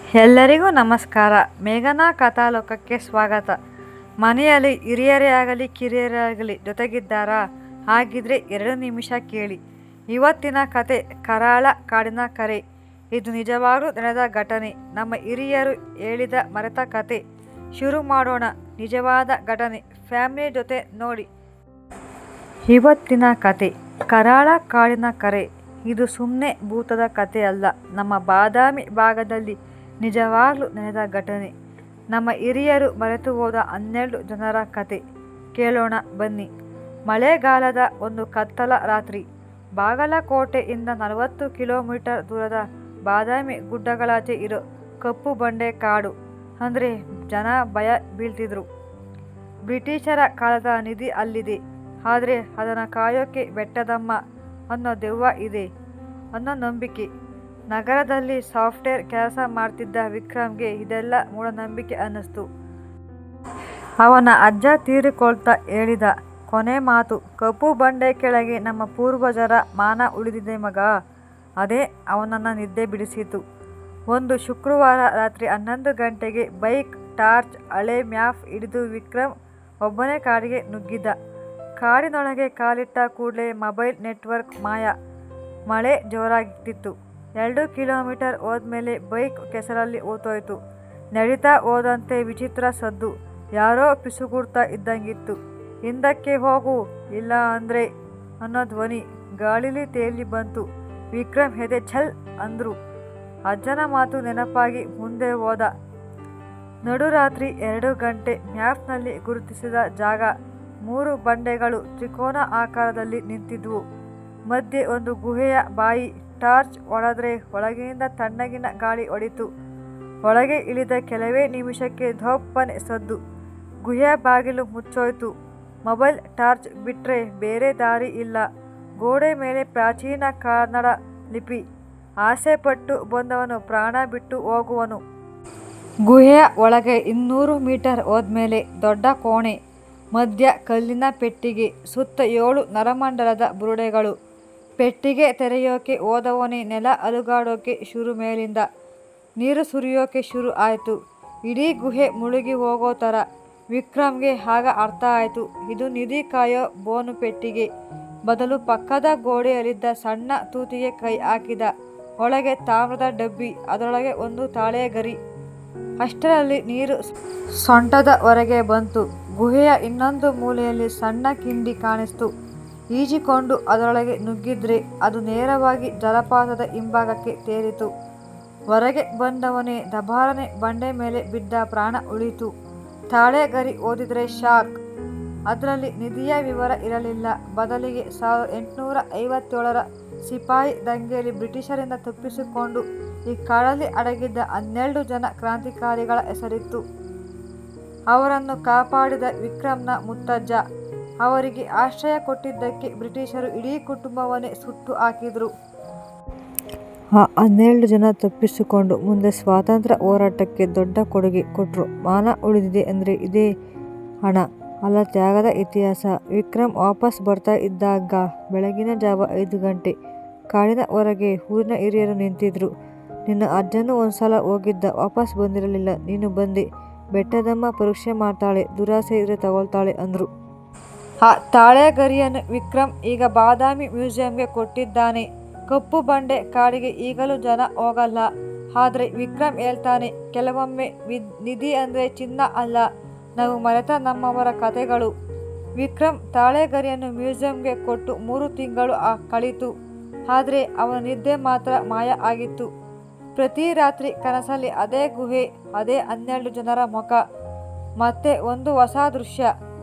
ಎಲ್ಲರಿಗೂ ನಮಸ್ಕಾರ. ಮೇಘನಾ ಕಥಾಲೋಕಕ್ಕೆ ಸ್ವಾಗತ. ಮನೆಯಲ್ಲಿ ಹಿರಿಯರೇ ಆಗಲಿ ಕಿರಿಯರೇ ಆಗಲಿ ಜೊತೆಗಿದ್ದಾರಾ? ಹಾಗಿದ್ರೆ 2 ನಿಮಿಷ ಕೇಳಿ. ಇವತ್ತಿನ ಕತೆ ಕರಾಳ ಕಾಡಿನ ಕರೆ. ಇದು ನಿಜವಾಗ್ಲೂ ನಡೆದ ಘಟನೆ. ನಮ್ಮ ಹಿರಿಯರು ಹೇಳಿದ ಮರೆತ ಕತೆ. ಶುರು ಮಾಡೋಣ. ನಿಜವಾದ ಘಟನೆ. ಫ್ಯಾಮಿಲಿ ಜೊತೆ ನೋಡಿ. ಇವತ್ತಿನ ಕತೆ ಕರಾಳ ಕಾಡಿನ ಕರೆ. ಇದು ಸುಮ್ಮನೆ ಭೂತದ ಕತೆ ಅಲ್ಲ. ನಮ್ಮ ಬಾದಾಮಿ ಭಾಗದಲ್ಲಿ ನಿಜವಾಗ್ಲೂ ನಡೆದ ಘಟನೆ. ನಮ್ಮ ಹಿರಿಯರು ಮರೆತು ಹೋದ 12 ಜನರ ಕತೆ ಕೇಳೋಣ ಬನ್ನಿ. ಮಳೆಗಾಲದ ಒಂದು ಕತ್ತಲ ರಾತ್ರಿ. ಬಾಗಲಕೋಟೆಯಿಂದ 40 ಕಿಲೋಮೀಟರ್ ದೂರದ ಬಾದಾಮಿ ಗುಡ್ಡಗಳಾಚೆ ಇರೋ ಕಪ್ಪು ಬಂಡೆ ಕಾಡು ಅಂದರೆ ಜನ ಭಯ ಬೀಳ್ತಿದ್ರು. ಬ್ರಿಟಿಷರ ಕಾಲದ ನಿಧಿ ಅಲ್ಲಿದೆ. ಆದರೆ ಅದನ್ನು ಕಾಯೋಕೆ ಬೆಟ್ಟದಮ್ಮ ಅನ್ನೋ ದೆವ್ವ ಇದೆ ಅನ್ನೋ ನಂಬಿಕೆ. ನಗರದಲ್ಲಿ ಸಾಫ್ಟ್ವೇರ್ ಕೆಲಸ ಮಾಡ್ತಿದ್ದ ವಿಕ್ರಮ್ಗೆ ಇದೆಲ್ಲ ಮೂಢನಂಬಿಕೆ ಅನ್ನಿಸ್ತು. ಅವನ ಅಜ್ಜ ತೀರಿಕೊಳ್ತಾ ಹೇಳಿದ ಕೊನೆ ಮಾತು, ಕಪ್ಪು ಬಂಡೆ ಕೆಳಗೆ ನಮ್ಮ ಪೂರ್ವಜರ ಮಾನ ಉಳಿದಿದೆ ಮಗ. ಅದೇ ಅವನನ್ನು ನಿದ್ದೆ ಬಿಡಿಸಿತು. ಒಂದು ಶುಕ್ರವಾರ ರಾತ್ರಿ 11 ಗಂಟೆಗೆ ಬೈಕ್, ಟಾರ್ಚ್, ಹಳೆ ಮ್ಯಾಪ್ ಹಿಡಿದು ವಿಕ್ರಮ್ ಒಬ್ಬನೇ ಕಾಡಿಗೆ ನುಗ್ಗಿದ್ದ. ಕಾಡಿನೊಳಗೆ ಕಾಲಿಟ್ಟ ಕೂಡಲೇ ಮೊಬೈಲ್ ನೆಟ್ವರ್ಕ್ ಮಾಯ. ಮಳೆ ಜೋರಾಗ್ತಿತ್ತು. 2 ಕಿಲೋಮೀಟರ್ ಹೋದ್ಮೇಲೆ ಬೈಕ್ ಕೆಸರಲ್ಲಿ ಹೂತೋಯ್ತು. ನಡೀತಾ ಹೋದಂತೆ ವಿಚಿತ್ರ ಸದ್ದು. ಯಾರೋ ಪಿಸುಗುಡ್ತಾ ಇದ್ದಂಗಿತ್ತು. ಹಿಂದಕ್ಕೆ ಹೋಗು ಇಲ್ಲ ಅಂದರೆ ಅನ್ನೋ ಧ್ವನಿ ಗಾಳಿಲಿ ತೇಲಿ ಬಂತು. ವಿಕ್ರಮ್ ಎದೆ ಛಲ್ ಅಂದ್ರು. ಅಜ್ಜನ ಮಾತು ನೆನಪಾಗಿ ಮುಂದೆ ಹೋದ. ನಡುರಾತ್ರಿ 2 ಗಂಟೆ. ಮ್ಯಾಪ್ನಲ್ಲಿ ಗುರುತಿಸಿದ ಜಾಗ 3 ಬಂಡೆಗಳು ತ್ರಿಕೋನ ಆಕಾರದಲ್ಲಿ ನಿಂತಿದ್ವು. ಮಧ್ಯೆ ಒಂದು ಗುಹೆಯ ಬಾಯಿ. ಟಾರ್ಚ್ ಹೊಡೆದ್ರೆ ಒಳಗಿನಿಂದ ತಣ್ಣಗಿನ ಗಾಳಿ ಹೊಡಿತು. ಒಳಗೆ ಇಳಿದ ಕೆಲವೇ ನಿಮಿಷಕ್ಕೆ ಧೋಪ್ಪನೆ ಸದ್ದು. ಗುಹೆಯ ಬಾಗಿಲು ಮುಚ್ಚೋಯ್ತು. ಮೊಬೈಲ್ ಟಾರ್ಚ್ ಬಿಟ್ರೆ ಬೇರೆ ದಾರಿ ಇಲ್ಲ. ಗೋಡೆ ಮೇಲೆ ಪ್ರಾಚೀನ ಕನ್ನಡ ಲಿಪಿ. ಆಸೆ ಪಟ್ಟು ಬಂದವನು ಪ್ರಾಣ ಬಿಟ್ಟು ಹೋಗುವನು. ಗುಹೆಯ ಒಳಗೆ 200 ಮೀಟರ್ ಹೋದ್ಮೇಲೆ ದೊಡ್ಡ ಕೋಣೆ. ಮಧ್ಯ ಕಲ್ಲಿನ ಪೆಟ್ಟಿಗೆ. ಸುತ್ತ 7 ನರಮಂಡಲದ ಬುರುಡೆಗಳು. ಪೆಟ್ಟಿಗೆ ತೆರೆಯೋಕೆ ಹೋದವನೇ ನೆಲ ಅಲುಗಾಡೋಕೆ ಶುರು. ಮೇಲಿಂದ ನೀರು ಸುರಿಯೋಕೆ ಶುರು ಆಯಿತು. ಇಡೀ ಗುಹೆ ಮುಳುಗಿ ಹೋಗೋ ಥರ. ವಿಕ್ರಮ್ಗೆ ಆಗ ಅರ್ಥ ಆಯಿತು, ಇದು ನಿಧಿ ಕಾಯೋ ಬೋನು ಪೆಟ್ಟಿಗೆ ಬದಲು ಪಕ್ಕದ ಗೋಡೆಯಲ್ಲಿದ್ದ ಸಣ್ಣ ತೂತಿಗೆ ಕೈ ಹಾಕಿದ. ಒಳಗೆ ತಾಮ್ರದ ಡಬ್ಬಿ, ಅದರೊಳಗೆ ಒಂದು ತಾಳೆ ಗರಿ. ಅಷ್ಟರಲ್ಲಿ ನೀರು ಸೊಂಟದವರೆಗೆ ಬಂತು. ಗುಹೆಯ ಇನ್ನೊಂದು ಮೂಲೆಯಲ್ಲಿ ಸಣ್ಣ ಕಿಂಡಿ ಕಾಣಿಸ್ತು. ಈಜಿಕೊಂಡು ಅದರೊಳಗೆ ನುಗ್ಗಿದ್ರೆ ಅದು ನೇರವಾಗಿ ಜಲಪಾತದ ಹಿಂಭಾಗಕ್ಕೆ ತೇಲಿತು. ಹೊರಗೆ ಬಂದವನೇ ದಬಾರನೆ ಬಂಡೆ ಮೇಲೆ ಬಿದ್ದ. ಪ್ರಾಣ ಉಳಿತು. ತಾಳೆ ಗರಿ ಓದಿದ್ರೆ ಶಾಕ್. ಅದರಲ್ಲಿ ನಿಧಿಯ ವಿವರ ಇರಲಿಲ್ಲ. ಬದಲಿಗೆ 1857ರ ಸಿಪಾಯಿ ದಂಗೆಯಲ್ಲಿ ಬ್ರಿಟಿಷರಿಂದ ತಪ್ಪಿಸಿಕೊಂಡು ಈ ಕಾಡಲ್ಲಿ ಅಡಗಿದ್ದ 12 ಜನ ಕ್ರಾಂತಿಕಾರಿಗಳ ಹೆಸರಿತ್ತು. ಅವರನ್ನು ಕಾಪಾಡಿದ ವಿಕ್ರಮ್ನ ಮುತ್ತಜ್ಜ. ಅವರಿಗೆ ಆಶ್ರಯ ಕೊಟ್ಟಿದ್ದಕ್ಕೆ ಬ್ರಿಟಿಷರು ಇಡೀ ಕುಟುಂಬವನ್ನೇ ಸುಟ್ಟು ಹಾಕಿದ್ರು. ಆ 12 ಜನ ತಪ್ಪಿಸಿಕೊಂಡು ಮುಂದೆ ಸ್ವಾತಂತ್ರ್ಯ ಹೋರಾಟಕ್ಕೆ ದೊಡ್ಡ ಕೊಡುಗೆ ಕೊಟ್ಟರು. ಮಾನ ಉಳಿದಿದೆ ಅಂದರೆ ಇದೇ ಹಣ ಅಲ್ಲ, ತ್ಯಾಗದ ಇತಿಹಾಸ. ವಿಕ್ರಮ್ ವಾಪಸ್ ಬರ್ತಾ ಇದ್ದಾಗ ಬೆಳಗಿನ ಜಾವ 5 ಗಂಟೆ. ಕಾಡಿನ ಹೊರಗೆ ಊರಿನ ಹಿರಿಯರು ನಿಂತಿದ್ರು. ನಿನ್ನ ಅಜ್ಜನೂ ಒಂದ್ಸಲ ಹೋಗಿದ್ದ, ವಾಪಸ್ ಬಂದಿರಲಿಲ್ಲ. ನೀನು ಬಂದೆ. ಬೆಟ್ಟದಮ್ಮ ಪರೀಕ್ಷೆ ಮಾಡ್ತಾಳೆ, ದುರಾಸೆ ಇದ್ರೆ ತಗೊಳ್ತಾಳೆ ಅಂದ್ರು. ಆ ತಾಳೆ ಗರಿಯನ್ನು ವಿಕ್ರಮ್ ಈಗ ಬಾದಾಮಿ ಮ್ಯೂಸಿಯಂಗೆ ಕೊಟ್ಟಿದ್ದಾನೆ. ಕಪ್ಪು ಬಂಡೆ ಕಾಡಿಗೆ ಈಗಲೂ ಜನ ಹೋಗಲ್ಲ. ಆದರೆ ವಿಕ್ರಮ್ ಹೇಳ್ತಾನೆ, ಕೆಲವೊಮ್ಮೆ ನಿಧಿ ಅಂದರೆ ಚಿನ್ನ ಅಲ್ಲ, ನಾವು ಮರೆತ ನಮ್ಮವರ ಕತೆಗಳು. ವಿಕ್ರಮ್ ತಾಳೆ ಗರಿಯನ್ನು ಮ್ಯೂಸಿಯಂಗೆ ಕೊಟ್ಟು 3 ತಿಂಗಳು ಕಳೀತು. ಆದರೆ ಅವನ ನಿದ್ದೆ ಮಾತ್ರ ಮಾಯ ಆಗಿತ್ತು. ಪ್ರತಿ ರಾತ್ರಿ ಕನಸಲ್ಲಿ ಅದೇ ಗುಹೆ, ಅದೇ 12 ಜನರ ಮುಖ, ಮತ್ತೆ ಒಂದು ಹೊಸ ದೃಶ್ಯ.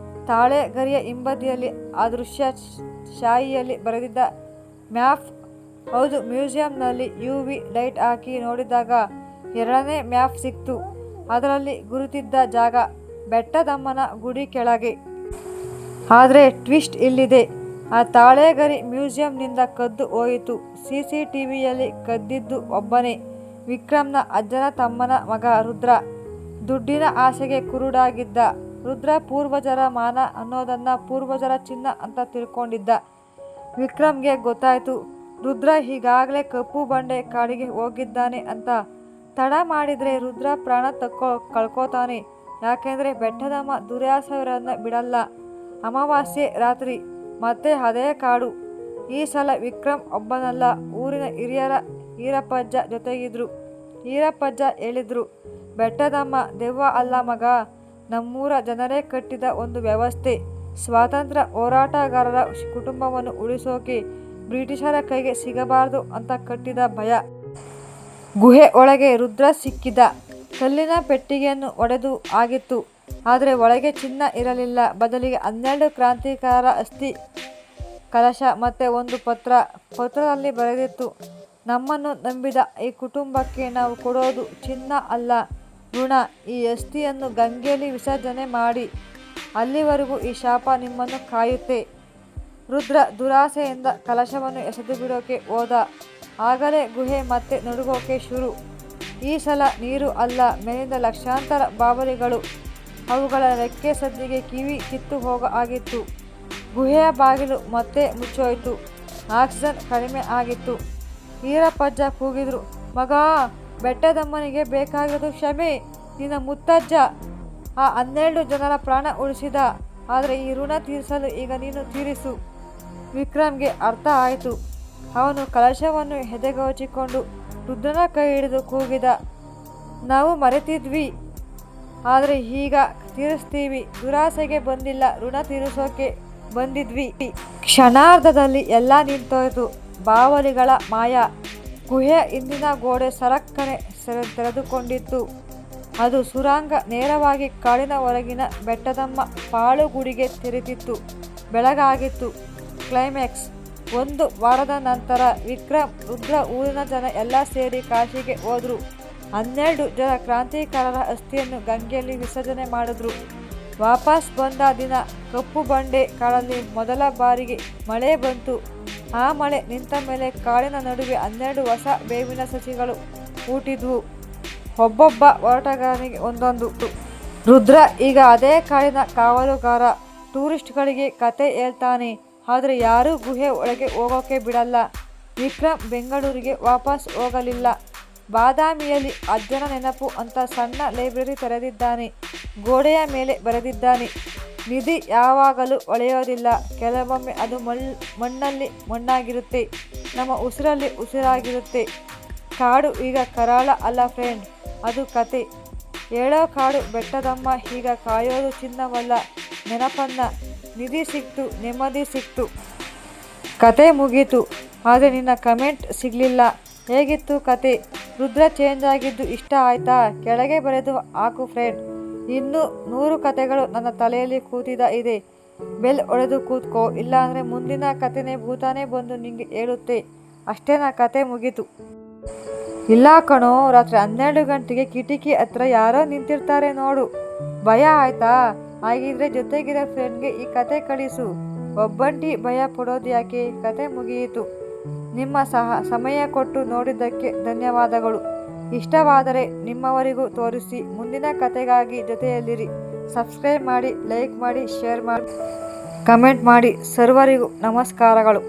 ತಾಳೆ ಗರಿಯ ಹಿಂಬದಿಯಲ್ಲಿ ಅದೃಶ್ಯ ಶಾಯಿಯಲ್ಲಿ ಬರೆದಿದ್ದ ಮ್ಯಾಪ್. ಹೌದು, ಮ್ಯೂಸಿಯಂನಲ್ಲಿ UV ಲೈಟ್ ಹಾಕಿ ನೋಡಿದಾಗ 2ನೇ ಮ್ಯಾಪ್ ಸಿಕ್ತು. ಅದರಲ್ಲಿ ಗುರುತಿದ್ದ ಜಾಗ ಬೆಟ್ಟದಮ್ಮನ ಗುಡಿ ಕೆಳಗೆ. ಆದರೆ ಟ್ವಿಸ್ಟ್ ಇಲ್ಲಿದೆ. ಆ ತಾಳೆ ಗರಿ ಮ್ಯೂಸಿಯಂನಿಂದ ಕದ್ದು ಹೋಯಿತು. CCTVಯಲ್ಲಿ ಕದ್ದಿದ್ದು ಒಬ್ಬನೇ, ವಿಕ್ರಮ್ನ ಅಜ್ಜನ ತಮ್ಮನ ಮಗ ರುದ್ರ. ದುಡ್ಡಿನ ಆಸೆಗೆ ಕುರುಡಾಗಿದ್ದ ರುದ್ರ ಪೂರ್ವಜರ ಮಾನ ಅನ್ನೋದನ್ನ ಪೂರ್ವಜರ ಚಿನ್ನ ಅಂತ ತಿಳ್ಕೊಂಡಿದ್ದ. ವಿಕ್ರಮ್ಗೆ ಗೊತ್ತಾಯ್ತು ರುದ್ರ ಈಗಾಗಲೇ ಕಪ್ಪು ಬಂಡೆ ಕಾಡಿಗೆ ಹೋಗಿದ್ದಾನೆ ಅಂತ. ತಡ ಮಾಡಿದರೆ ರುದ್ರ ಪ್ರಾಣ ಕಳ್ಕೋತಾನೆ. ಯಾಕೆಂದರೆ ಬೆಟ್ಟದಮ್ಮ ದುರ್ಯಾಸವರನ್ನ ಬಿಡಲ್ಲ. ಅಮಾವಾಸ್ಯೆ ರಾತ್ರಿ ಮತ್ತೆ ಅದೇ ಕಾಡು. ಈ ಸಲ ವಿಕ್ರಮ್ ಒಬ್ಬನಲ್ಲ, ಊರಿನ ಹಿರಿಯರ ಈರಪ್ಪಜ್ಜ ಜೊತೆಗಿದ್ರು. ಈರಪ್ಪಜ್ಜ ಹೇಳಿದ್ರು, ಬೆಟ್ಟದಮ್ಮ ದೆವ್ವ ಅಲ್ಲ ಮಗ, ನಮ್ಮೂರ ಜನರೇ ಕಟ್ಟಿದ ಒಂದು ವ್ಯವಸ್ಥೆ. ಸ್ವಾತಂತ್ರ್ಯ ಹೋರಾಟಗಾರರ ಕುಟುಂಬವನ್ನು ಉಳಿಸೋಕೆ ಬ್ರಿಟಿಷರ ಕೈಗೆ ಸಿಗಬಾರ್ದು ಅಂತ ಕಟ್ಟಿದ ಭಯ. ಗುಹೆ ಒಳಗೆ ರುದ್ರ ಸಿಕ್ಕಿದ. ಕಲ್ಲಿನ ಪೆಟ್ಟಿಗೆಯನ್ನು ಒಡೆದು ಆಗಿತ್ತು. ಆದರೆ ಒಳಗೆ ಚಿನ್ನ ಇರಲಿಲ್ಲ. ಬದಲಿಗೆ 12 ಕ್ರಾಂತಿಕಾರರ ಅಸ್ಥಿ ಕಲಶ ಮತ್ತೆ ಒಂದು ಪತ್ರ. ಪತ್ರದಲ್ಲಿ ಬರೆದಿತ್ತು, ನಮ್ಮನ್ನು ನಂಬಿದ ಈ ಕುಟುಂಬಕ್ಕೆ ನಾವು ಕೊಡೋದು ಚಿನ್ನ ಅಲ್ಲ, ಋಣ. ಈ ಅಸ್ಥಿಯನ್ನು ಗಂಗೆಯಲ್ಲಿ ವಿಸರ್ಜನೆ ಮಾಡಿ. ಅಲ್ಲಿವರೆಗೂ ಈ ಶಾಪ ನಿಮ್ಮನ್ನು ಕಾಯುತ್ತೆ. ರುದ್ರ ದುರಾಸೆಯಿಂದ ಕಲಶವನ್ನು ಎಸೆದು ಬಿಡೋಕೆ ಹೋದ. ಆಗಲೇ ಗುಹೆ ಮತ್ತೆ ನಡುಗೋಕೆ ಶುರು. ಈ ಸಲ ನೀರು ಅಲ್ಲ, ಮೇಲಿಂದ ಲಕ್ಷಾಂತರ ಬಾವಲಿಗಳು. ಅವುಗಳ ರೆಕ್ಕೆ ಸದ್ದಿಗೆ ಕಿವಿ ಕಿತ್ತು ಹೋಗೋ ಆಗಿತ್ತು. ಗುಹೆಯ ಬಾಗಿಲು ಮತ್ತೆ ಮುಚ್ಚೋಯ್ತು. ಆಕ್ಸಿಜನ್ ಕಡಿಮೆ ಆಗಿತ್ತು. ಈರಪ್ಪಜ್ಜ ಕೂಗಿದ್ರು, ಮಗ, ಬೆಟ್ಟದಮ್ಮನಿಗೆ ಬೇಕಾಗಿರೋದು ಕ್ಷಮೆ. ನಿನ್ನ ಮುತ್ತಜ್ಜ ಆ 12 ಜನರ ಪ್ರಾಣ ಉಳಿಸಿದ. ಆದರೆ ಈ ಋಣ ತೀರಿಸಲು ಈಗ ನೀನು ತೀರಿಸು. ವಿಕ್ರಮ್ಗೆ ಅರ್ಥ ಆಯಿತು. ಅವನು ಕಲಶವನ್ನು ಎದೆಗವಚಿಕೊಂಡು ರುದ್ರನ ಕೈ ಹಿಡಿದು ಕೂಗಿದ, ನಾವು ಮರೆತಿದ್ವಿ, ಆದರೆ ಈಗ ತೀರಿಸ್ತೀವಿ. ದುರಾಸೆಗೆ ಬಂದಿಲ್ಲ, ಋಣ ತೀರಿಸೋಕೆ ಬಂದಿದ್ವಿ. ಕ್ಷಣಾರ್ಧದಲ್ಲಿ ಎಲ್ಲ ನಿಂತೋಯ್ತು. ಬಾವಲಿಗಳ ಮಾಯ. ಗುಹೆಯ ಹಿಂದಿನ ಗೋಡೆ ಸರಕ್ಕನೆ ತೆರೆದುಕೊಂಡಿತ್ತು. ಅದು ಸುರಂಗ ನೇರವಾಗಿ ಕಾಡಿನ ಹೊರಗಿನ ಬೆಟ್ಟದಮ್ಮ ಪಾಳುಗುಡಿಗೆ ತೆರೆದಿತ್ತು. ಬೆಳಗಾಗಿತ್ತು. ಕ್ಲೈಮ್ಯಾಕ್ಸ್. 1 ವಾರದ ನಂತರ ವಿಕ್ರಮ್, ರುದ್ರ, ಊರಿನ ಜನ ಎಲ್ಲ ಸೇರಿ ಕಾಶಿಗೆ ಹೋದ್ರು. 12 ಜನ ಕ್ರಾಂತಿಕಾರರ ಅಸ್ಥಿಯನ್ನು ಗಂಗೆಯಲ್ಲಿ ವಿಸರ್ಜನೆ ಮಾಡಿದ್ರು. ವಾಪಸ್ ಬಂದ ದಿನ ಕಪ್ಪು ಬಂಡೆ ಕಾಡಲ್ಲಿ ಮೊದಲ ಬಾರಿಗೆ ಮಳೆ ಬಂತು. ಆ ಮಳೆ ನಿಂತ ಮೇಲೆ ಕಾಡಿನ ನಡುವೆ 12 ಹೊಸ ಬೇವಿನ ಸಸಿಗಳು ಹುಟ್ಟಿದ್ವು. ಒಬ್ಬೊಬ್ಬ ಹೋರಾಟಗಾರನಿಗೆ ಒಂದೊಂದು. ರುದ್ರ ಈಗ ಅದೇ ಕಾಡಿನ ಕಾವಲುಗಾರ. ಟೂರಿಸ್ಟ್ಗಳಿಗೆ ಕತೆ ಹೇಳ್ತಾನೆ, ಆದರೆ ಯಾರೂ ಗುಹೆ ಒಳಗೆ ಹೋಗೋಕೆ ಬಿಡಲ್ಲ. ವಿಕ್ರಮ್ ಬೆಂಗಳೂರಿಗೆ ವಾಪಸ್ ಹೋಗಲಿಲ್ಲ. ಬಾದಾಮಿಯಲ್ಲಿ ಅಜ್ಜನ ನೆನಪು ಅಂತ ಸಣ್ಣ ಲೈಬ್ರರಿ ತೆರೆದಿದ್ದಾನೆ. ಗೋಡೆಯ ಮೇಲೆ ಬರೆದಿದ್ದಾನೆ, ನಿಧಿ ಯಾವಾಗಲೂ ಒಳೆಯೋದಿಲ್ಲ, ಕೆಲವೊಮ್ಮೆ ಅದು ಮಣ್ಣಲ್ಲಿ ಮಣ್ಣಾಗಿರುತ್ತೆ, ನಮ್ಮ ಉಸಿರಲ್ಲಿ ಉಸಿರಾಗಿರುತ್ತೆ. ಕಾಡು ಈಗ ಕರಾಳ ಅಲ್ಲ ಫ್ರೆಂಡ್, ಅದು ಕತೆ ಹೇಳೋ ಕಾಡು. ಬೆಟ್ಟದಮ್ಮ ಈಗ ಕಾಯೋದು ಚಿನ್ನವಲ್ಲ, ನೆನಪನ್ನ. ನಿಧಿ ಸಿಕ್ತು, ನೆಮ್ಮದಿ ಸಿಕ್ತು, ಕತೆ ಮುಗೀತು. ಆದರೆ ನಿನ್ನ ಕಮೆಂಟ್ ಸಿಗಲಿಲ್ಲ. ಹೇಗಿತ್ತು ಕತೆ? ರುದ್ರ ಚೇಂಜ್ ಆಗಿದ್ದು ಇಷ್ಟ ಆಯ್ತಾ? ಕೆಳಗೆ ಬರೆದು ಹಾಕು ಫ್ರೆಂಡ್. ಇನ್ನೂ 100 ಕತೆಗಳು ನನ್ನ ತಲೆಯಲ್ಲಿ ಕೂತಿದ ಇದೆ. ಬೆಲ್ ಹೊಡೆದು ಕೂತ್ಕೋ, ಇಲ್ಲಾಂದರೆ ಮುಂದಿನ ಕತೆನೇ ಭೂತಾನೇ ಬಂದು ನಿಂಗೆ ಹೇಳುತ್ತೆ. ಅಷ್ಟೇನಾ, ಕತೆ ಮುಗೀತು? ಇಲ್ಲ ಕಣೋ, ರಾತ್ರಿ 12 ಗಂಟೆಗೆ ಕಿಟಕಿ ಹತ್ರ ಯಾರೋ ನಿಂತಿರ್ತಾರೆ ನೋಡು. ಭಯ ಆಯ್ತಾ? ಹಾಗಿದ್ರೆ ಜೊತೆಗಿರೋ ಫ್ರೆಂಡ್ಗೆ ಈ ಕತೆ ಕಳಿಸು. ಒಬ್ಬಂಟಿ ಭಯ ಪಡೋದು ಯಾಕೆ? ಕತೆ ಮುಗಿಯಿತು. ನಿಮ್ಮ ಸಮಯ ಕೊಟ್ಟು ನೋಡಿದ್ದಕ್ಕೆ ಧನ್ಯವಾದಗಳು. ಇಷ್ಟವಾದರೆ ನಿಮ್ಮವರಿಗೂ ತೋರಿಸಿ. ಮುಂದಿನ ಕತೆಗಾಗಿ ಜೊತೆಯಲ್ಲಿರಿ. ಸಬ್ಸ್ಕ್ರೈಬ್ ಮಾಡಿ, ಲೈಕ್ ಮಾಡಿ, ಶೇರ್ ಮಾಡಿ, ಕಮೆಂಟ್ ಮಾಡಿ. ಸರ್ವರಿಗೂ ನಮಸ್ಕಾರಗಳು.